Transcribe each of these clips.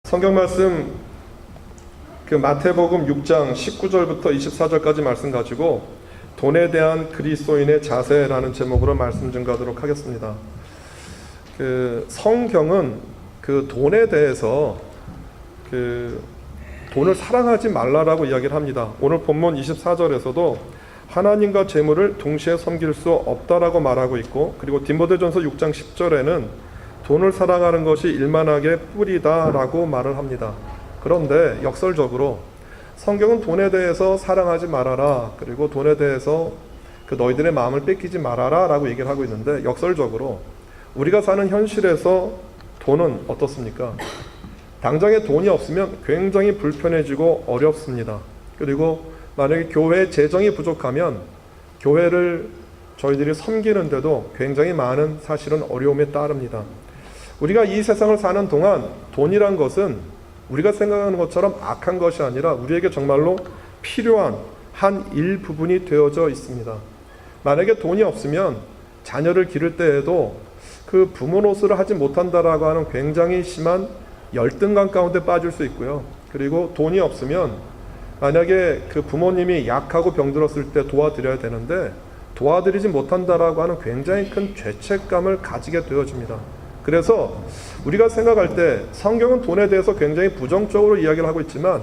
성경 말씀 마태복음 6장 19절부터 24절까지 말씀 가지고 돈에 대한 그리스도인의 자세라는 제목으로 말씀 증거하도록 하겠습니다. 성경은 돈에 대해서 돈을 사랑하지 말라라고 이야기를 합니다. 오늘 본문 24절에서도 하나님과 재물을 동시에 섬길 수 없다라고 말하고 있고, 그리고 디모데전서 6장 10절에는 돈을 사랑하는 것이 일만하게 뿌리다라고 말을 합니다. 그런데 역설적으로 성경은 돈에 대해서 사랑하지 말아라, 그리고 돈에 대해서 너희들의 마음을 뺏기지 말아라 라고 얘기를 하고 있는데, 역설적으로 우리가 사는 현실에서 돈은 어떻습니까? 당장에 돈이 없으면 굉장히 불편해지고 어렵습니다. 그리고 만약에 교회 재정이 부족하면 교회를 저희들이 섬기는데도 굉장히 많은 사실은 어려움에 따릅니다. 우리가 이 세상을 사는 동안 돈이란 것은 우리가 생각하는 것처럼 악한 것이 아니라 우리에게 정말로 필요한 한 일부분이 되어져 있습니다. 만약에 돈이 없으면 자녀를 기를 때에도 부모 노릇을 하지 못한다라고 하는 굉장히 심한 열등감 가운데 빠질 수 있고요. 그리고 돈이 없으면 만약에 부모님이 약하고 병들었을 때 도와드려야 되는데 도와드리지 못한다라고 하는 굉장히 큰 죄책감을 가지게 되어집니다. 그래서 우리가 생각할 때 성경은 돈에 대해서 굉장히 부정적으로 이야기를 하고 있지만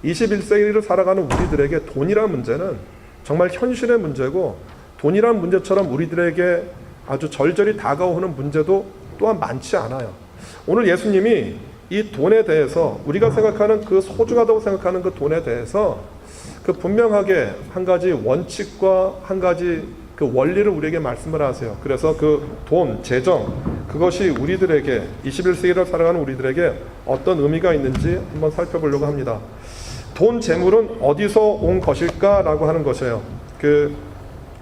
21세기를 살아가는 우리들에게 돈이라는 문제는 정말 현실의 문제고, 돈이라는 문제처럼 우리들에게 아주 절절히 다가오는 문제도 또한 많지 않아요. 오늘 예수님이 이 돈에 대해서 우리가 생각하는 소중하다고 생각하는 돈에 대해서 분명하게 한 가지 원칙과 한 가지 원리를 우리에게 말씀을 하세요. 그래서 돈, 재정, 그것이 우리들에게 21세기를 살아가는 우리들에게 어떤 의미가 있는지 한번 살펴보려고 합니다. 돈, 재물은 어디서 온 것일까? 라고 하는 것이에요.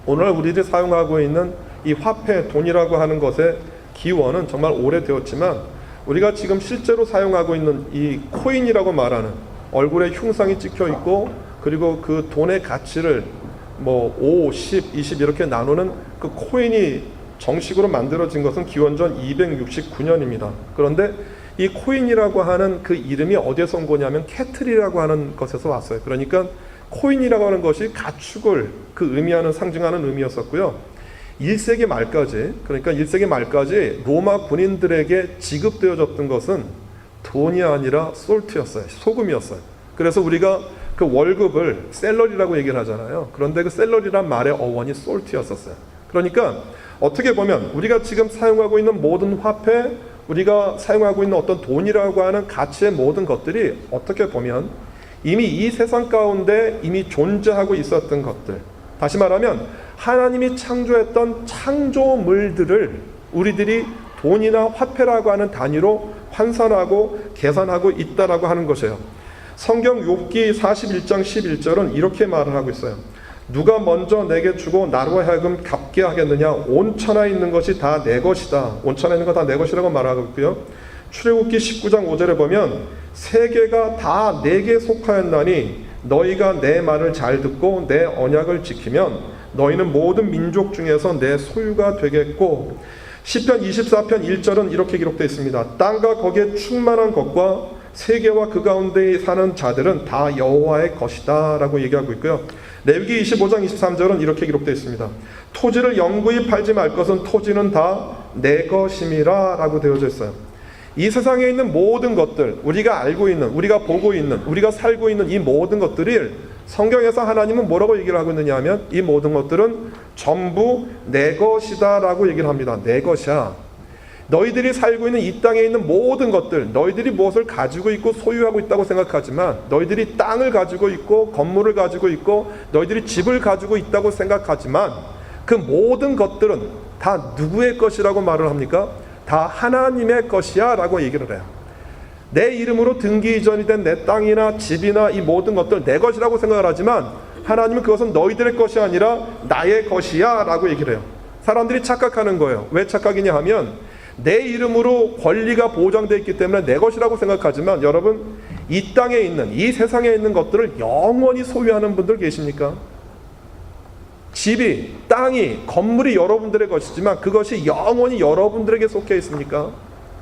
오늘 우리들이 사용하고 있는 이 화폐, 돈이라고 하는 것의 기원은 정말 오래되었지만, 우리가 지금 실제로 사용하고 있는 이 코인이라고 말하는 얼굴에 흉상이 찍혀 있고, 그리고 돈의 가치를 5, 10, 20 이렇게 나누는 코인이 정식으로 만들어진 것은 기원전 269년입니다. 그런데 이 코인이라고 하는 이름이 어디에서 온 거냐면 캐틀이라고 하는 것에서 왔어요. 그러니까 코인이라고 하는 것이 가축을 의미하는, 상징하는 의미였었고요. 1세기 말까지, 그러니까 1세기 말까지 로마 군인들에게 지급되어졌던 것은 돈이 아니라 솔트였어요. 소금이었어요. 그래서 우리가 월급을 셀러리라고 얘기를 하잖아요. 그런데 셀러리란 말의 어원이 솔트였었어요. 그러니까 어떻게 보면 우리가 지금 사용하고 있는 모든 화폐, 우리가 사용하고 있는 어떤 돈이라고 하는 가치의 모든 것들이 어떻게 보면 이미 이 세상 가운데 이미 존재하고 있었던 것들, 다시 말하면 하나님이 창조했던 창조물들을 우리들이 돈이나 화폐라고 하는 단위로 환산하고 계산하고 있다라고 하는 것이에요. 성경 욥기 41장 11절은 이렇게 말을 하고 있어요. 누가 먼저 내게 주고 나로 하여금 갚게 하겠느냐? 온천하에 있는 것이 다 내 것이다. 온천하에 있는 거 다 내 것이라고 말하고 있고요. 출애굽기 19장 5절에 보면 세계가 다 내게 속하였나니 너희가 내 말을 잘 듣고 내 언약을 지키면 너희는 모든 민족 중에서 내 소유가 되겠고, 시편 24편 1절은 이렇게 기록되어 있습니다. 땅과 거기에 충만한 것과 세계와 그 가운데 사는 자들은 다 여호와의 것이다 라고 얘기하고 있고요. 레위기 25장 23절은 이렇게 기록되어 있습니다. 토지를 영구히 팔지 말 것은 토지는 다 내 것임이라 라고 되어져 있어요. 이 세상에 있는 모든 것들, 우리가 알고 있는, 우리가 보고 있는, 우리가 살고 있는 이 모든 것들을 성경에서 하나님은 뭐라고 얘기를 하고 있느냐 하면 이 모든 것들은 전부 내 것이다 라고 얘기를 합니다. 내 것이야. 너희들이 살고 있는 이 땅에 있는 모든 것들, 너희들이 무엇을 가지고 있고 소유하고 있다고 생각하지만, 너희들이 땅을 가지고 있고 건물을 가지고 있고 너희들이 집을 가지고 있다고 생각하지만, 그 모든 것들은 다 누구의 것이라고 말을 합니까? 다 하나님의 것이야 라고 얘기를 해요. 내 이름으로 등기 이전이 된 내 땅이나 집이나 이 모든 것들 내 것이라고 생각을 하지만, 하나님은 그것은 너희들의 것이 아니라 나의 것이야 라고 얘기를 해요. 사람들이 착각하는 거예요. 왜 착각이냐 하면 내 이름으로 권리가 보장되어 있기 때문에 내 것이라고 생각하지만, 여러분, 이 땅에 있는, 이 세상에 있는 것들을 영원히 소유하는 분들 계십니까? 집이, 땅이, 건물이 여러분들의 것이지만 그것이 영원히 여러분들에게 속해 있습니까?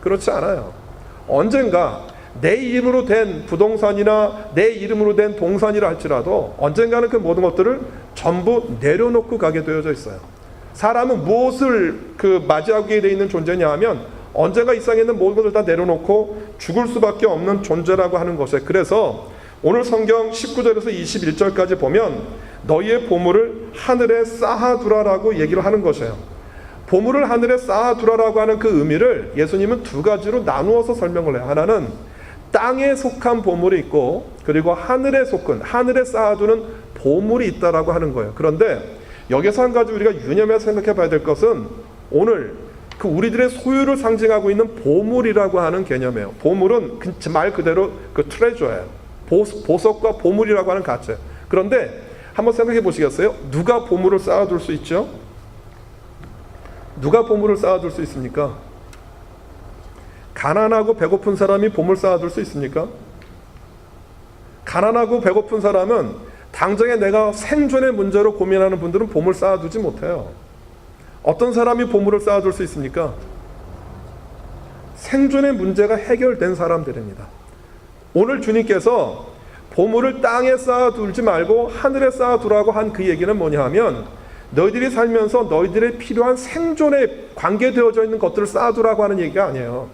그렇지 않아요. 언젠가 내 이름으로 된 부동산이나 내 이름으로 된 동산이라 할지라도 언젠가는 그 모든 것들을 전부 내려놓고 가게 되어져 있어요. 사람은 무엇을 맞이하게 되어 있는 존재냐 하면 언젠가 이 세상에 있는 모든 것을 다 내려놓고 죽을 수밖에 없는 존재라고 하는 것에, 그래서 오늘 성경 19절에서 21절까지 보면 너희의 보물을 하늘에 쌓아두라라고 얘기를 하는 것이에요. 보물을 하늘에 쌓아두라라고 하는 그 의미를 예수님은 두 가지로 나누어서 설명을 해요. 하나는 땅에 속한 보물이 있고, 그리고 하늘에 속한, 하늘에 쌓아두는 보물이 있다라고 하는 거예요. 그런데 여기서 한 가지 우리가 유념해서 생각해 봐야 될 것은 오늘 그 우리들의 소유를 상징하고 있는 보물이라고 하는 개념이에요. 보물은 말 그대로 그 트레저예요. 보석과 보물이라고 하는 가치예요. 그런데 한번 생각해 보시겠어요? 누가 보물을 쌓아둘 수 있죠? 누가 보물을 쌓아둘 수 있습니까? 가난하고 배고픈 사람이 보물 쌓아둘 수 있습니까? 가난하고 배고픈 사람은 당장에 내가 생존의 문제로 고민하는 분들은 보물 쌓아두지 못해요. 어떤 사람이 보물을 쌓아둘 수 있습니까? 생존의 문제가 해결된 사람들입니다. 오늘 주님께서 보물을 땅에 쌓아두지 말고 하늘에 쌓아두라고 한 그 얘기는 뭐냐 하면 너희들이 살면서 너희들의 필요한 생존에 관계되어져 있는 것들을 쌓아두라고 하는 얘기가 아니에요.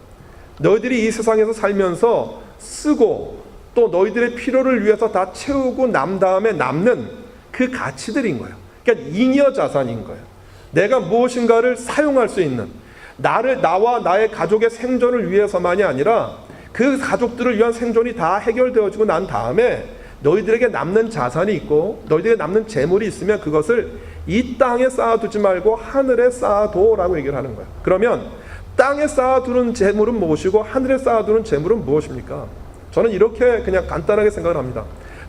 너희들이 이 세상에서 살면서 쓰고 또 너희들의 필요를 위해서 다 채우고 난 다음에 남는 그 가치들인 거예요. 그러니까 잉여 자산인 거예요. 내가 무엇인가를 사용할 수 있는, 나와 나의 가족의 생존을 위해서만이 아니라 그 가족들을 위한 생존이 다 해결되어지고 난 다음에 너희들에게 남는 자산이 있고 너희들에게 남는 재물이 있으면 그것을 이 땅에 쌓아두지 말고 하늘에 쌓아둬라고 얘기를 하는 거예요. 그러면 땅에 쌓아두는 재물은 무엇이고 하늘에 쌓아두는 재물은 무엇입니까? 저는 이렇게 그냥 간단하게 생각을 합니다.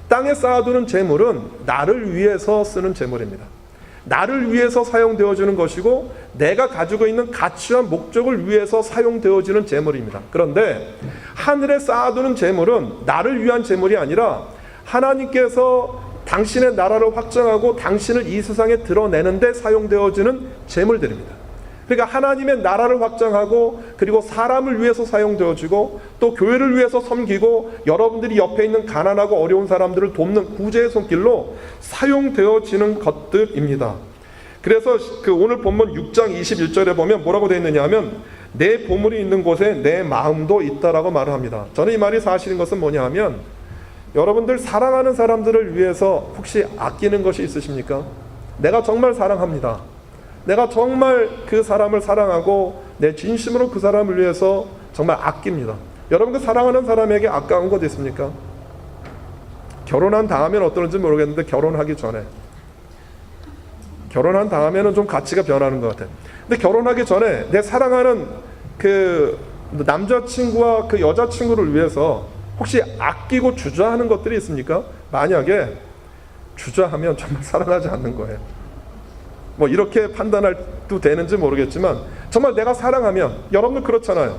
땅에 쌓아두는 재물은 나를 위해서 쓰는 재물입니다. 나를 위해서 사용되어지는 것이고 내가 가지고 있는 가치와 목적을 위해서 사용되어지는 재물입니다. 그런데 하늘에 쌓아두는 재물은 나를 위한 재물이 아니라 하나님께서 당신의 나라를 확장하고 당신을 이 세상에 드러내는 데 사용되어지는 재물들입니다. 그러니까 하나님의 나라를 확장하고 그리고 사람을 위해서 사용되어지고 또 교회를 위해서 섬기고 여러분들이 옆에 있는 가난하고 어려운 사람들을 돕는 구제의 손길로 사용되어지는 것들입니다. 그래서 오늘 본문 6장 21절에 보면 뭐라고 되어 있느냐 하면 내 보물이 있는 곳에 내 마음도 있다라고 말을 합니다. 저는 이 말이 사실인 것은 뭐냐 하면 여러분들 사랑하는 사람들을 위해서 혹시 아끼는 것이 있으십니까? 내가 정말 사랑합니다. 내가 정말 그 사람을 사랑하고 내 진심으로 그 사람을 위해서 정말 아낍니다. 여러분 그 사랑하는 사람에게 아까운 것 있습니까? 결혼한 다음에는 어떨지 모르겠는데 결혼하기 전에, 결혼한 다음에는 좀 가치가 변하는 것 같아요. 근데 결혼하기 전에 내 사랑하는 그 남자친구와 그 여자친구를 위해서 혹시 아끼고 주저하는 것들이 있습니까? 만약에 주저하면 정말 사랑하지 않는 거예요. 뭐 이렇게 판단할도 되는지 모르겠지만 정말 내가 사랑하면, 여러분들 그렇잖아요.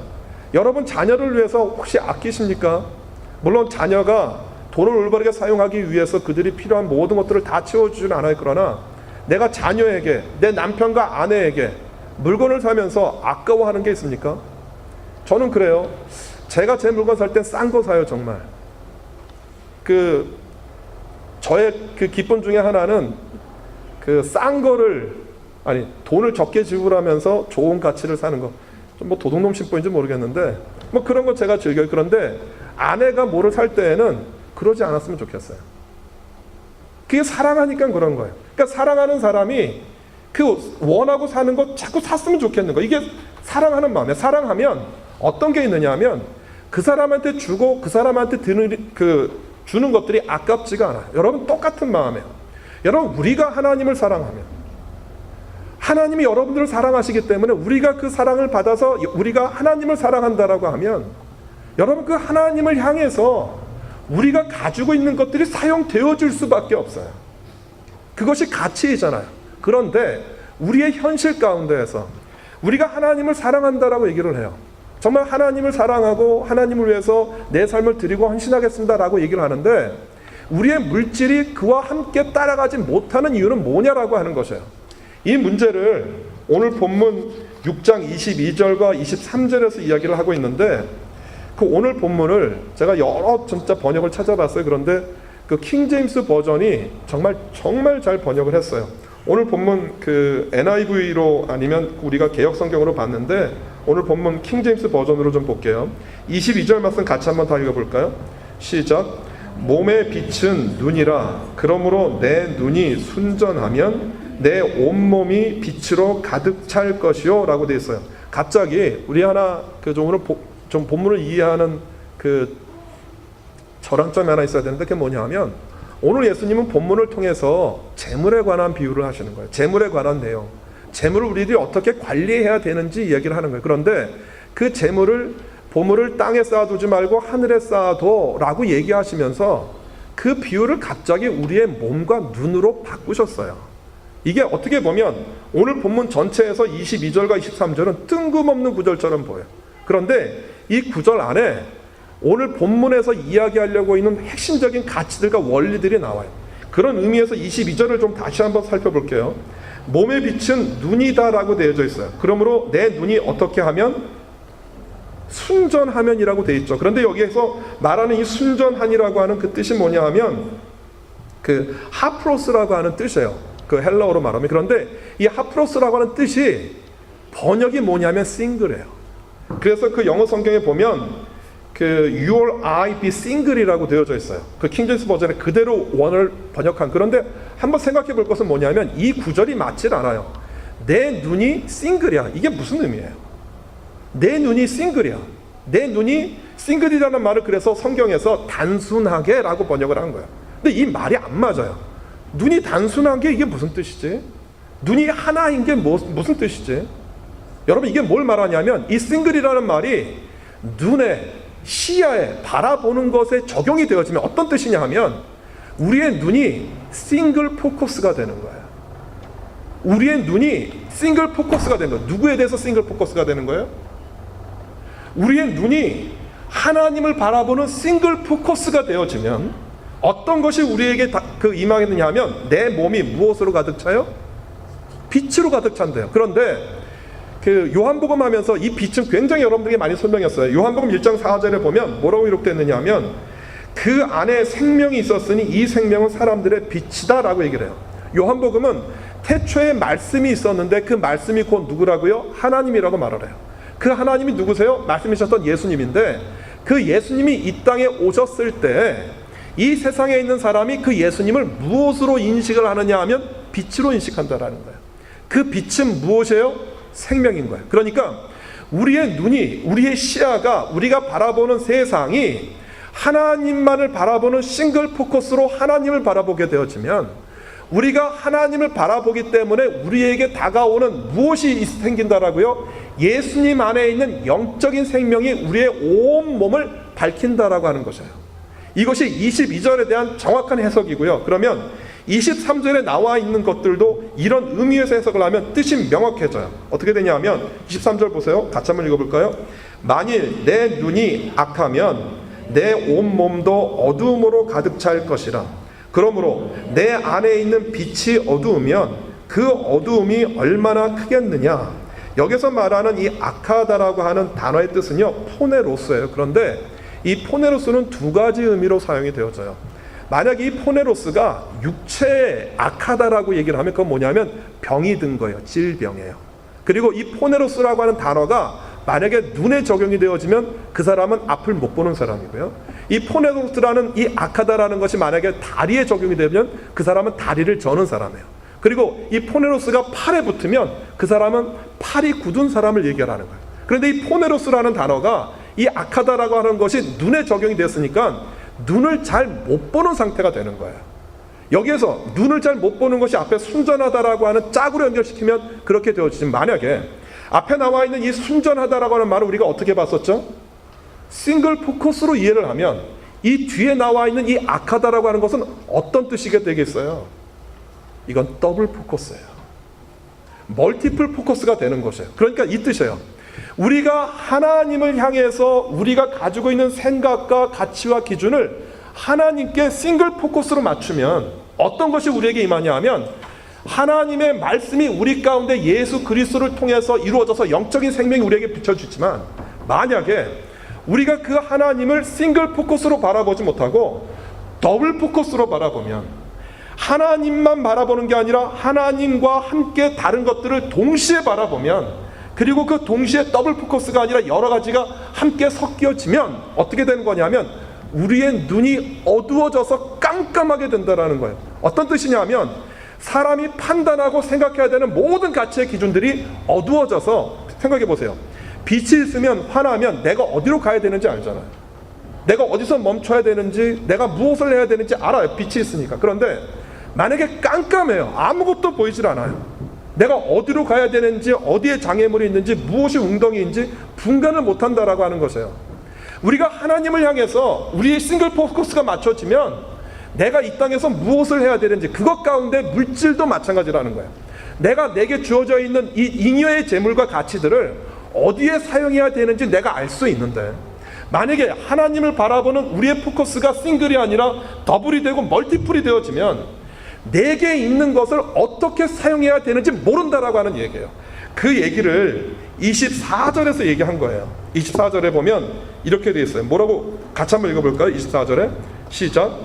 여러분 자녀를 위해서 혹시 아끼십니까? 물론 자녀가 돈을 올바르게 사용하기 위해서 그들이 필요한 모든 것들을 다 채워주지는 않아요. 그러나 내가 자녀에게, 내 남편과 아내에게 물건을 사면서 아까워하는 게 있습니까? 저는 그래요. 제가 제 물건 살 땐 싼 거 사요. 정말 저의 그 기쁨 중에 하나는 싼 거를, 돈을 적게 지불하면서 좋은 가치를 사는 거. 좀 뭐 도둑놈 심보인지 모르겠는데 뭐 그런 거 제가 즐겨요. 그런데 아내가 뭐를 살 때에는 그러지 않았으면 좋겠어요. 그게 사랑하니까 그런 거예요. 그러니까 사랑하는 사람이 원하고 사는 거 자꾸 샀으면 좋겠는 거. 이게 사랑하는 마음이에요. 사랑하면 어떤 게 있느냐 하면 그 사람한테 주고 그 사람한테 주는 것들이 아깝지가 않아요. 여러분 똑같은 마음이에요. 여러분 우리가 하나님을 사랑하면 하나님이 여러분들을 사랑하시기 때문에 우리가 그 사랑을 받아서 우리가 하나님을 사랑한다라고 하면 여러분 그 하나님을 향해서 우리가 가지고 있는 것들이 사용되어질 수밖에 없어요. 그것이 가치이잖아요. 그런데 우리의 현실 가운데에서 우리가 하나님을 사랑한다라고 얘기를 해요. 정말 하나님을 사랑하고 하나님을 위해서 내 삶을 드리고 헌신하겠습니다라고 얘기를 하는데 우리의 물질이 그와 함께 따라가지 못하는 이유는 뭐냐라고 하는 것이에요. 이 문제를 오늘 본문 6장 22절과 23절에서 이야기를 하고 있는데 그 오늘 본문을 제가 여러 진짜 번역을 찾아봤어요. 그런데 그 킹제임스 버전이 정말 잘 번역을 했어요. 오늘 본문 그 NIV로 아니면 우리가 개역 성경으로 봤는데 오늘 본문 킹제임스 버전으로 좀 볼게요. 22절 말씀 같이 한번 다 읽어볼까요? 시작. 몸의 빛은 눈이라. 그러므로 내 눈이 순전하면 내 온몸이 빛으로 가득 찰 것이요 라고 되어 있어요. 갑자기 우리 하나 오늘 좀 본문을 이해하는 그 절항점이 하나 있어야 되는데 그게 뭐냐 하면 오늘 예수님은 본문을 통해서 재물에 관한 비유를 하시는 거예요. 재물에 관한 내용, 재물을 우리들이 어떻게 관리해야 되는지 이야기를 하는 거예요. 그런데 그 재물을 보물을 땅에 쌓아두지 말고 하늘에 쌓아둬 라고 얘기하시면서 그 비유를 갑자기 우리의 몸과 눈으로 바꾸셨어요. 이게 어떻게 보면 오늘 본문 전체에서 22절과 23절은 뜬금없는 구절처럼 보여요. 그런데 이 구절 안에 오늘 본문에서 이야기하려고 있는 핵심적인 가치들과 원리들이 나와요. 그런 의미에서 22절을 좀 다시 한번 살펴볼게요. 몸의 빛은 눈이다라고 되어져 있어요. 그러므로 내 눈이 어떻게 하면 순전하면이라고 되어 있죠. 그런데 여기에서 말하는 이 순전한이라고 하는 그 뜻이 뭐냐 하면 그 하프로스라고 하는 뜻이에요. 그 헬라어로 말하면. 그런데 이 하프로스라고 하는 뜻이 번역이 뭐냐면 싱글이에요. 그래서 그 영어 성경에 보면 그 your eye be single이라고 되어져 있어요. 그 킹제임스 버전에 그대로 원을 번역한. 그런데 한번 생각해 볼 것은 뭐냐면 이 구절이 맞질 않아요. 내 눈이 싱글이야. 이게 무슨 의미예요? 내 눈이 싱글이야. 내 눈이 싱글이라는 말을 그래서 성경에서 단순하게 라고 번역을 한 거예요. 근데 이 말이 안 맞아요. 눈이 단순한 게 이게 무슨 뜻이지? 눈이 하나인 게 무슨 뜻이지? 여러분 이게 뭘 말하냐면 이 싱글이라는 말이 눈에 시야에 바라보는 것에 적용이 되어지면 어떤 뜻이냐 하면 우리의 눈이 싱글 포커스가 되는 거예요. 우리의 눈이 싱글 포커스가 되는 거예요. 누구에 대해서 싱글 포커스가 되는 거예요? 우리의 눈이 하나님을 바라보는 싱글 포커스가 되어지면 어떤 것이 우리에게 임하겠느냐 하면 내 몸이 무엇으로 가득 차요? 빛으로 가득 찬대요. 그런데 그 요한복음 하면서 이 빛은 굉장히 여러분들에게 많이 설명했어요. 요한복음 1장 4절에 보면 뭐라고 기록됐느냐 하면 그 안에 생명이 있었으니 이 생명은 사람들의 빛이다 라고 얘기를 해요. 요한복음은 태초에 말씀이 있었는데 그 말씀이 곧 누구라고요? 하나님이라고 말을 해요. 그 하나님이 누구세요? 말씀이셨던 예수님인데 그 예수님이 이 땅에 오셨을 때 이 세상에 있는 사람이 그 예수님을 무엇으로 인식을 하느냐 하면 빛으로 인식한다라는 거예요. 그 빛은 무엇이에요? 생명인 거예요. 그러니까 우리의 눈이, 우리의 시야가, 우리가 바라보는 세상이 하나님만을 바라보는 싱글 포커스로 하나님을 바라보게 되어지면 우리가 하나님을 바라보기 때문에 우리에게 다가오는 무엇이 생긴다라고요? 예수님 안에 있는 영적인 생명이 우리의 온 몸을 밝힌다라고 하는 것이에요. 이것이 22절에 대한 정확한 해석이고요. 그러면 23절에 나와 있는 것들도 이런 의미에서 해석을 하면 뜻이 명확해져요. 어떻게 되냐면 23절 보세요. 같이 한번 읽어볼까요? 만일 내 눈이 악하면 내 온몸도 어두움으로 가득 찰 것이라. 그러므로 내 안에 있는 빛이 어두우면 그 어두움이 얼마나 크겠느냐. 여기서 말하는 이 악하다라고 하는 단어의 뜻은요 포네로스예요. 그런데 이 포네로스는 두 가지 의미로 사용이 되어져요. 만약 이 포네로스가 육체에 악하다라고 얘기를 하면 그건 뭐냐면 병이 든 거예요. 질병이에요. 그리고 이 포네로스라고 하는 단어가 만약에 눈에 적용이 되어지면 그 사람은 앞을 못 보는 사람이고요. 이 포네로스라는 이 악하다라는 것이 만약에 다리에 적용이 되면 그 사람은 다리를 저는 사람이에요. 그리고 이 포네로스가 팔에 붙으면 그 사람은 팔이 굳은 사람을 얘기하는 거예요. 그런데 이 포네로스라는 단어가 이 악하다라고 하는 것이 눈에 적용이 됐으니까 눈을 잘 못 보는 상태가 되는 거예요. 여기에서 눈을 잘 못 보는 것이 앞에 순전하다라고 하는 짝으로 연결시키면 그렇게 되어지지만 만약에 앞에 나와 있는 이 순전하다라고 하는 말을 우리가 어떻게 봤었죠? 싱글 포커스로 이해를 하면 이 뒤에 나와 있는 이 악하다라고 하는 것은 어떤 뜻이게 되겠어요? 이건 더블 포커스예요. 멀티플 포커스가 되는 것이에요. 그러니까 이 뜻이에요. 우리가 하나님을 향해서 우리가 가지고 있는 생각과 가치와 기준을 하나님께 싱글 포커스로 맞추면 어떤 것이 우리에게 임하냐 하면 하나님의 말씀이 우리 가운데 예수 그리스도를 통해서 이루어져서 영적인 생명이 우리에게 비춰주지만 만약에 우리가 그 하나님을 싱글 포커스로 바라보지 못하고 더블 포커스로 바라보면, 하나님만 바라보는 게 아니라 하나님과 함께 다른 것들을 동시에 바라보면, 그리고 그 동시에 더블 포커스가 아니라 여러 가지가 함께 섞여지면 어떻게 되는 거냐면 우리의 눈이 어두워져서 깜깜하게 된다라는 거예요. 어떤 뜻이냐면 사람이 판단하고 생각해야 되는 모든 가치의 기준들이 어두워져서, 생각해 보세요. 빛이 있으면, 환하면 내가 어디로 가야 되는지 알잖아요. 내가 어디서 멈춰야 되는지, 내가 무엇을 해야 되는지 알아요. 빛이 있으니까. 그런데 만약에 깜깜해요. 아무것도 보이질 않아요. 내가 어디로 가야 되는지, 어디에 장애물이 있는지, 무엇이 웅덩이인지 분간을 못한다라고 하는 것이에요. 우리가 하나님을 향해서 우리의 싱글 포커스가 맞춰지면 내가 이 땅에서 무엇을 해야 되는지, 그것 가운데 물질도 마찬가지라는 거예요. 내게 주어져 있는 이 잉여의 재물과 가치들을 어디에 사용해야 되는지 내가 알 수 있는데, 만약에 하나님을 바라보는 우리의 포커스가 싱글이 아니라 더블이 되고 멀티플이 되어지면 내게 있는 것을 어떻게 사용해야 되는지 모른다라고 하는 얘기예요. 그 얘기를 24절에서 얘기한 거예요. 24절에 보면 이렇게 되어 있어요. 뭐라고 같이 한번 읽어볼까요? 24절에 시작.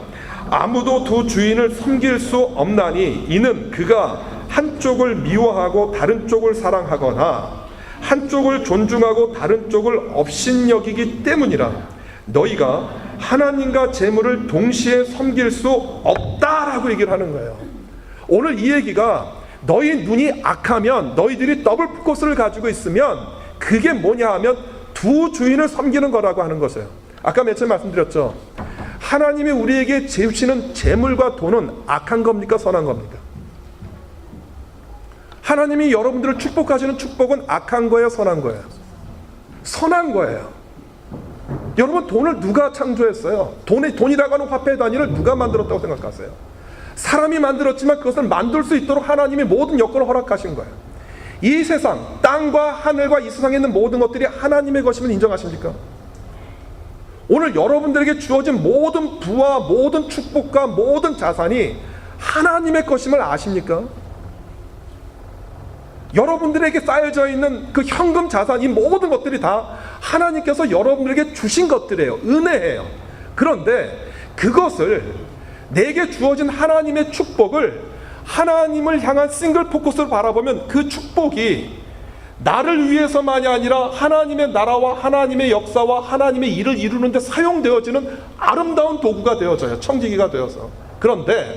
아무도 두 주인을 섬길 수 없나니 이는 그가 한쪽을 미워하고 다른 쪽을 사랑하거나 한쪽을 존중하고 다른 쪽을 업신여기기 때문이라. 너희가 하나님과 재물을 동시에 섬길 수 없다라고 얘기를 하는 거예요. 오늘 이 얘기가 너희 눈이 악하면, 너희들이 더블 포커스를 가지고 있으면 그게 뭐냐 하면 두 주인을 섬기는 거라고 하는 것이에요. 아까 며칠 말씀드렸죠. 하나님이 우리에게 주시는 재물과 돈은 악한 겁니까? 선한 겁니까? 하나님이 여러분들을 축복하시는 축복은 악한 거예요? 선한 거예요? 선한 거예요. 여러분, 돈을 누가 창조했어요? 돈이라고 하는 화폐 단위를 누가 만들었다고 생각하세요? 사람이 만들었지만 그것을 만들 수 있도록 하나님이 모든 여건을 허락하신 거예요. 이 세상, 땅과 하늘과 이 세상에 있는 모든 것들이 하나님의 것임을 인정하십니까? 오늘 여러분들에게 주어진 모든 부와 모든 축복과 모든 자산이 하나님의 것임을 아십니까? 여러분들에게 쌓여져 있는 그 현금 자산, 이 모든 것들이 다 하나님께서 여러분들에게 주신 것들이에요. 은혜예요. 그런데 그것을, 내게 주어진 하나님의 축복을 하나님을 향한 싱글 포커스로 바라보면 그 축복이 나를 위해서만이 아니라 하나님의 나라와 하나님의 역사와 하나님의 일을 이루는 데 사용되어지는 아름다운 도구가 되어져요. 청지기가 되어서. 그런데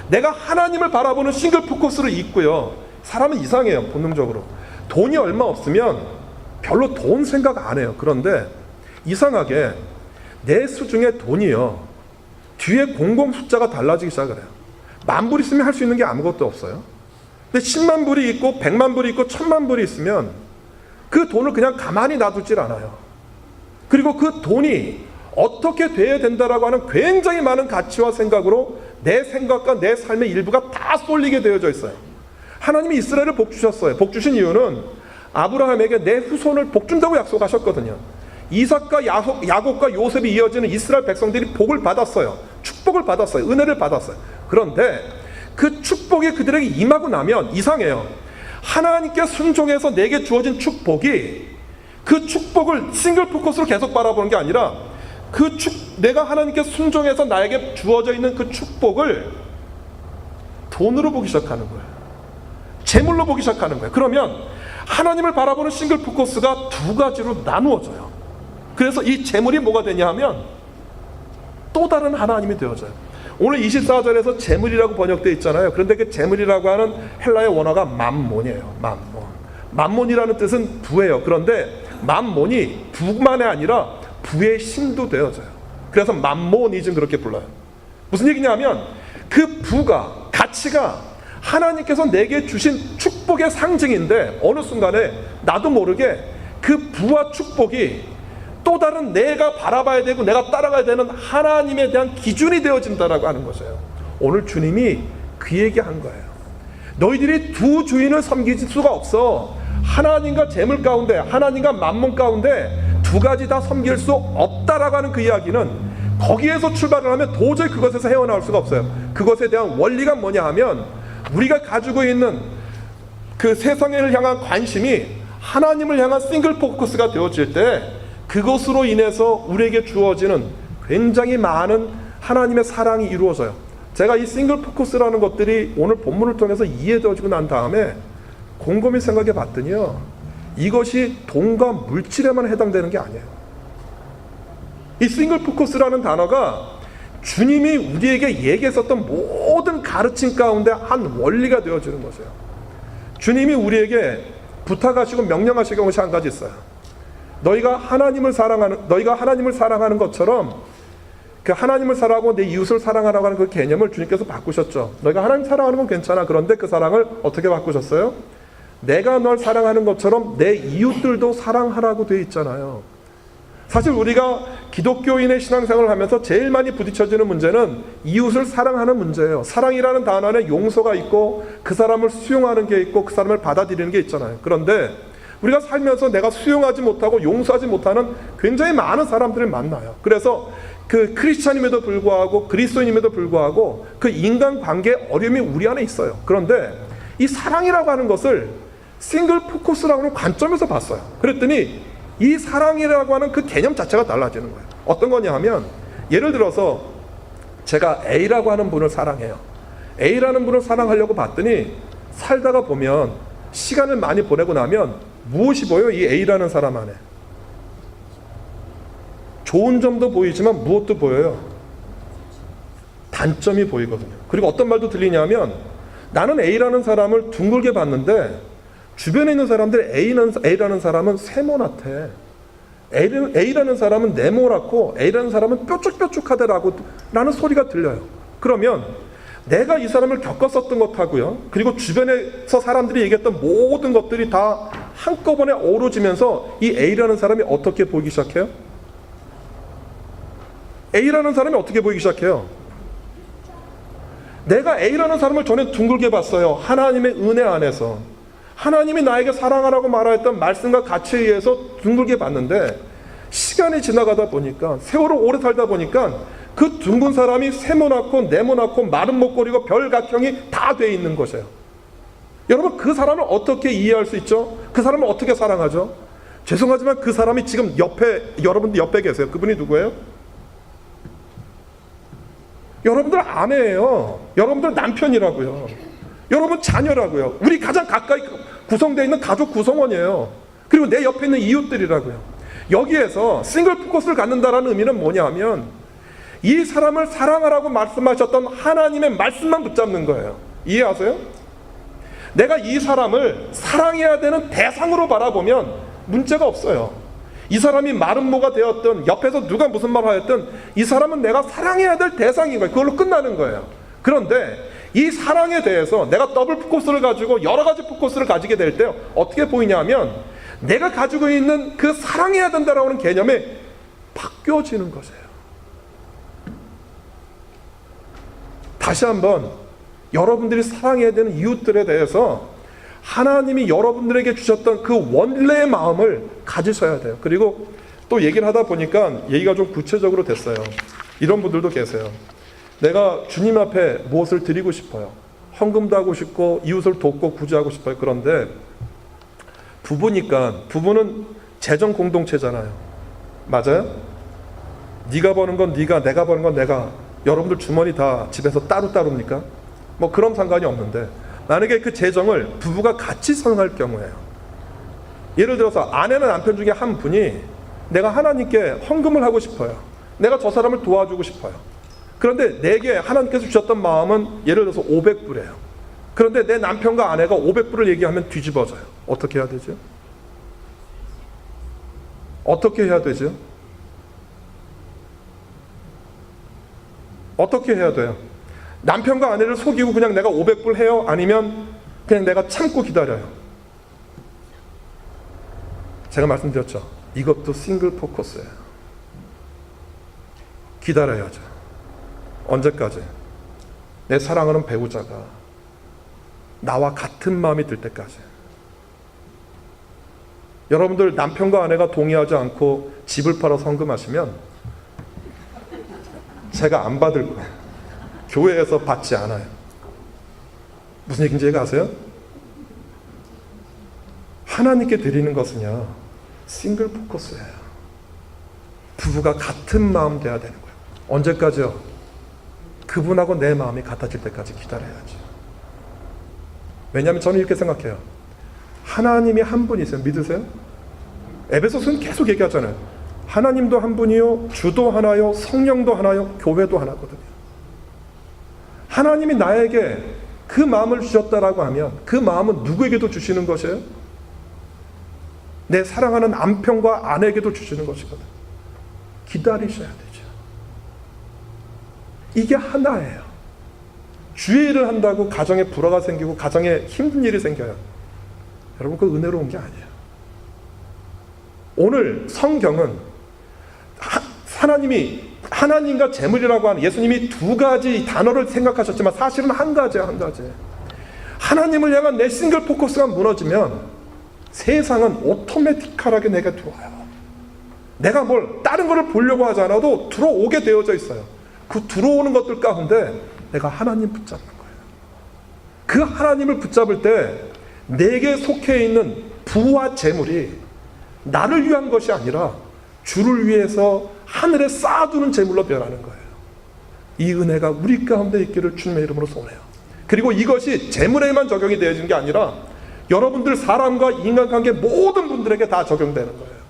내가 하나님을 바라보는 싱글 포커스를 잊고요, 사람은 이상해요. 본능적으로 돈이 얼마 없으면 별로 돈 생각 안 해요. 그런데 이상하게 내 수중에 돈이요, 뒤에 공공 숫자가 달라지기 시작을 해요. 10,000불 있으면 할 수 있는 게 아무것도 없어요. 근데 10만 불이 있고 100만 불이 있고 1000만 불이 있으면 그 돈을 그냥 가만히 놔두질 않아요. 그리고 그 돈이 어떻게 돼야 된다라고 하는 굉장히 많은 가치와 생각으로 내 생각과 내 삶의 일부가 다 쏠리게 되어져 있어요. 하나님이 이스라엘을 복 주셨어요. 복 주신 이유는 아브라함에게 내 후손을 복 준다고 약속하셨거든요. 이삭과 야곱과 요셉이 이어지는 이스라엘 백성들이 복을 받았어요. 축복을 받았어요. 은혜를 받았어요. 그런데 그 축복이 그들에게 임하고 나면 이상해요. 하나님께 순종해서 내게 주어진 축복이, 그 축복을 싱글 포커스로 계속 바라보는 게 아니라 내가 하나님께 순종해서 나에게 주어져 있는 그 축복을 돈으로 보기 시작하는 거예요. 재물로 보기 시작하는 거예요. 그러면 하나님을 바라보는 싱글 포커스가 두 가지로 나누어져요. 그래서 이 재물이 뭐가 되냐 하면 또 다른 하나님이 되어져요. 오늘 24절에서 재물이라고 번역되어 있잖아요. 그런데 그 재물이라고 하는 헬라의 원어가 맘몬이에요. 맘몬이라는 뜻은 부예요. 그런데 맘몬이 부만이 아니라 부의 신도 되어져요. 그래서 맘모니즘 그렇게 불러요. 무슨 얘기냐면 그 부가, 가치가 하나님께서 내게 주신 축복의 상징인데 어느 순간에 나도 모르게 그 부와 축복이 또 다른 내가 바라봐야 되고 내가 따라가야 되는 하나님에 대한 기준이 되어진다라고 하는 것이에요. 오늘 주님이 그 얘기한 거예요. 너희들이 두 주인을 섬길 수가 없어. 하나님과 재물 가운데, 하나님과 만몬 가운데 두 가지 다 섬길 수 없다라고 하는 그 이야기는 거기에서 출발을 하면 도저히 그것에서 헤어나올 수가 없어요. 그것에 대한 원리가 뭐냐 하면 우리가 가지고 있는 그 세상을 향한 관심이 하나님을 향한 싱글 포커스가 되어질 때 그것으로 인해서 우리에게 주어지는 굉장히 많은 하나님의 사랑이 이루어져요. 제가 이 싱글 포커스라는 것들이 오늘 본문을 통해서 이해되어지고 난 다음에 곰곰이 생각해 봤더니요, 이것이 돈과 물질에만 해당되는 게 아니에요. 이 싱글 포커스라는 단어가 주님이 우리에게 얘기했었던 모든 가르침 가운데 한 원리가 되어지는 것이에요. 주님이 우리에게 부탁하시고 명령하시는 것이 한 가지 있어요. 너희가 하나님을 사랑하는 것처럼, 그 하나님을 사랑하고 내 이웃을 사랑하라고 하는 그 개념을 주님께서 바꾸셨죠. 너희가 하나님 사랑하는 건 괜찮아. 그런데 그 사랑을 어떻게 바꾸셨어요? 내가 널 사랑하는 것처럼 내 이웃들도 사랑하라고 되어 있잖아요. 사실 우리가 기독교인의 신앙생활을 하면서 제일 많이 부딪혀지는 문제는 이웃을 사랑하는 문제예요. 사랑이라는 단어 안에 용서가 있고 그 사람을 수용하는 게 있고 그 사람을 받아들이는 게 있잖아요. 그런데 우리가 살면서 내가 수용하지 못하고 용서하지 못하는 굉장히 많은 사람들을 만나요. 그래서 그 크리스찬임에도 불구하고 그리스도인임에도 불구하고 그 인간관계의 어려움이 우리 안에 있어요. 그런데 이 사랑이라고 하는 것을 싱글 포커스라고 하는 관점에서 봤어요. 그랬더니 이 사랑이라고 하는 그 개념 자체가 달라지는 거예요. 어떤 거냐 하면, 예를 들어서 제가 A라고 하는 분을 사랑해요. A라는 분을 사랑하려고 봤더니 살다가 보면, 시간을 많이 보내고 나면 무엇이 보여요? 이 A라는 사람 안에 좋은 점도 보이지만 무엇도 보여요? 단점이 보이거든요. 그리고 어떤 말도 들리냐면, 나는 A라는 사람을 둥글게 봤는데 주변에 있는 사람들 A라는 사람은 세모나태, A라는 사람은 네모랗고 A라는 사람은 뾰족뾰족하다라고 라는 소리가 들려요. 그러면 내가 이 사람을 겪었었던 것하고요, 그리고 주변에서 사람들이 얘기했던 모든 것들이 다 한꺼번에 어우러지면서 이 A라는 사람이 어떻게 보이기 시작해요? A라는 사람이 어떻게 보이기 시작해요? 내가 A라는 사람을 전에 둥글게 봤어요. 하나님의 은혜 안에서 하나님이 나에게 사랑하라고 말하였던 말씀과 가치에 의해서 둥글게 봤는데, 시간이 지나가다 보니까, 세월을 오래 살다 보니까 그 둥근 사람이 세모나고 네모나고 마른 목걸이고 별각형이 다 돼 있는 것이에요. 여러분, 그 사람을 어떻게 이해할 수 있죠? 그 사람을 어떻게 사랑하죠? 죄송하지만 그 사람이 지금 여러분들 옆에 계세요. 그분이 누구예요? 여러분들 아내예요. 여러분들 남편이라고요. 여러분 자녀라고요. 우리 가장 가까이 구성되어 있는 가족 구성원이에요. 그리고 내 옆에 있는 이웃들이라고요. 여기에서 싱글 포커스를 갖는다라는 의미는 뭐냐 하면, 이 사람을 사랑하라고 말씀하셨던 하나님의 말씀만 붙잡는 거예요. 이해하세요? 내가 이 사람을 사랑해야 되는 대상으로 바라보면 문제가 없어요. 이 사람이 마른 모가 되었든 옆에서 누가 무슨 말을 하였든 이 사람은 내가 사랑해야 될 대상인 거예요. 그걸로 끝나는 거예요. 그런데 이 사랑에 대해서 내가 더블 포커스를 가지고 여러 가지 포커스를 가지게 될 때 어떻게 보이냐 하면, 내가 가지고 있는 그 사랑해야 된다라고 하는 개념이 바뀌어지는 것이에요. 다시 한번 여러분들이 사랑해야 되는 이웃들에 대해서 하나님이 여러분들에게 주셨던 그 원래의 마음을 가지셔야 돼요. 그리고 또 얘기를 하다 보니까 얘기가 좀 구체적으로 됐어요. 이런 분들도 계세요. 내가 주님 앞에 무엇을 드리고 싶어요. 헌금도 하고 싶고 이웃을 돕고 구제하고 싶어요. 그런데 부부니까, 부부는 재정 공동체잖아요. 맞아요? 네가 버는 건 네가, 내가 버는 건 내가. 여러분들 주머니 다 집에서 따로따로입니까? 뭐 그런 상관이 없는데, 만약에 그 재정을 부부가 같이 사용할 경우에요. 예를 들어서 아내나 남편 중에 한 분이 내가 하나님께 헌금을 하고 싶어요. 내가 저 사람을 도와주고 싶어요. 그런데 내게 하나님께서 주셨던 마음은 예를 들어서 500불이에요. 그런데 내 남편과 아내가 500불을 얘기하면 뒤집어져요. 어떻게 해야 되죠? 어떻게 해야 되죠? 어떻게 해야 돼요? 남편과 아내를 속이고 그냥 내가 500불 해요? 아니면 그냥 내가 참고 기다려요? 제가 말씀드렸죠. 이것도 싱글 포커스예요. 기다려야죠. 언제까지? 내 사랑하는 배우자가 나와 같은 마음이 들 때까지. 여러분들 남편과 아내가 동의하지 않고 집을 팔아 헌금하시면 제가 안 받을 거예요. 교회에서 받지 않아요. 무슨 얘기인지 아세요? 하나님께 드리는 것은요, 싱글 포커스예요. 부부가 같은 마음 돼야 되는 거예요. 언제까지요? 그분하고 내 마음이 같아질 때까지 기다려야지. 왜냐하면 저는 이렇게 생각해요. 하나님이 한 분이세요. 믿으세요? 에베소서는 계속 얘기하잖아요. 하나님도 한 분이요, 주도 하나요, 성령도 하나요, 교회도 하나거든요. 하나님이 나에게 그 마음을 주셨다라고 하면 그 마음은 누구에게도 주시는 것이에요? 내 사랑하는 남편과 아내에게도 주시는 것이거든요. 기다리셔야 되죠. 이게 하나예요. 주의 일을 한다고 가정에 불화가 생기고 가정에 힘든 일이 생겨요. 여러분, 그 은혜로운 게 아니에요. 오늘 성경은 하나님과 재물이라고 하는, 예수님이 두 가지 단어를 생각하셨지만 사실은 한 가지예요. 한 가지. 하나님을 향한 내 싱글 포커스가 무너지면 세상은 오토매티컬하게 내게 들어와요. 내가 뭘 다른 거를 보려고 하지 않아도 들어오게 되어져 있어요. 그 들어오는 것들 가운데 내가 하나님 붙잡는 거예요. 그 하나님을 붙잡을 때 내게 속해 있는 부와 재물이 나를 위한 것이 아니라 주를 위해서 하늘에 쌓아두는 재물로 변하는 거예요. 이 은혜가 우리 가운데 있기를 주님의 이름으로 소원해요. 그리고 이것이 재물에만 적용이 되어지는 게 아니라 여러분들 사람과 인간관계 모든 분들에게 다 적용되는 거예요.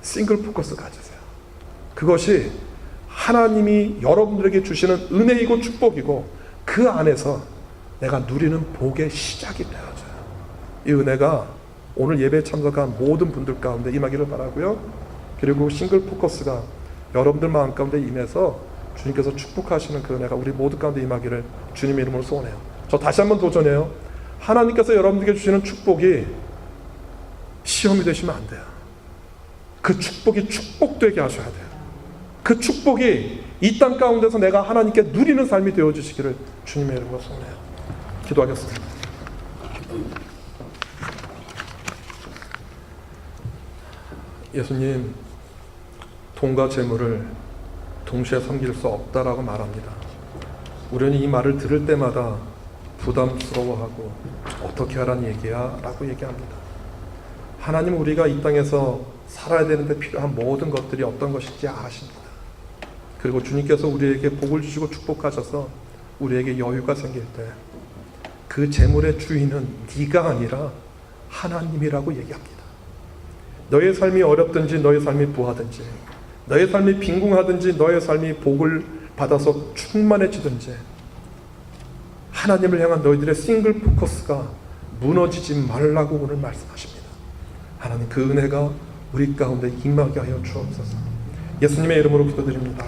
싱글 포커스 가지세요. 그것이 하나님이 여러분들에게 주시는 은혜이고 축복이고 그 안에서 내가 누리는 복의 시작이 되어져요. 이 은혜가 오늘 예배에 참석한 모든 분들 가운데 임하기를 바라고요. 그리고 싱글 포커스가 여러분들 마음 가운데 임해서 주님께서 축복하시는 그 은혜가 우리 모두 가운데 임하기를 주님의 이름으로 소원해요. 저 다시 한번 도전해요. 하나님께서 여러분들에게 주시는 축복이 시험이 되시면 안 돼요. 그 축복이 축복되게 하셔야 돼요. 그 축복이 이 땅 가운데서 내가 하나님께 누리는 삶이 되어주시기를 주님의 이름으로 소원해요. 기도하겠습니다. 예수님, 돈과 재물을 동시에 섬길 수 없다라고 말합니다. 우리는 이 말을 들을 때마다 부담스러워하고 어떻게 하라는 얘기야? 라고 얘기합니다. 하나님은 우리가 이 땅에서 살아야 되는데 필요한 모든 것들이 어떤 것인지 아십니다. 그리고 주님께서 우리에게 복을 주시고 축복하셔서 우리에게 여유가 생길 때 그 재물의 주인은 네가 아니라 하나님이라고 얘기합니다. 너의 삶이 어렵든지 너의 삶이 부하든지 너의 삶이 빈궁하든지 너의 삶이 복을 받아서 충만해지든지 하나님을 향한 너희들의 싱글 포커스가 무너지지 말라고 오늘 말씀하십니다. 하나님, 그 은혜가 우리 가운데 임하게 하여 주옵소서. 예수님의 이름으로 기도드립니다.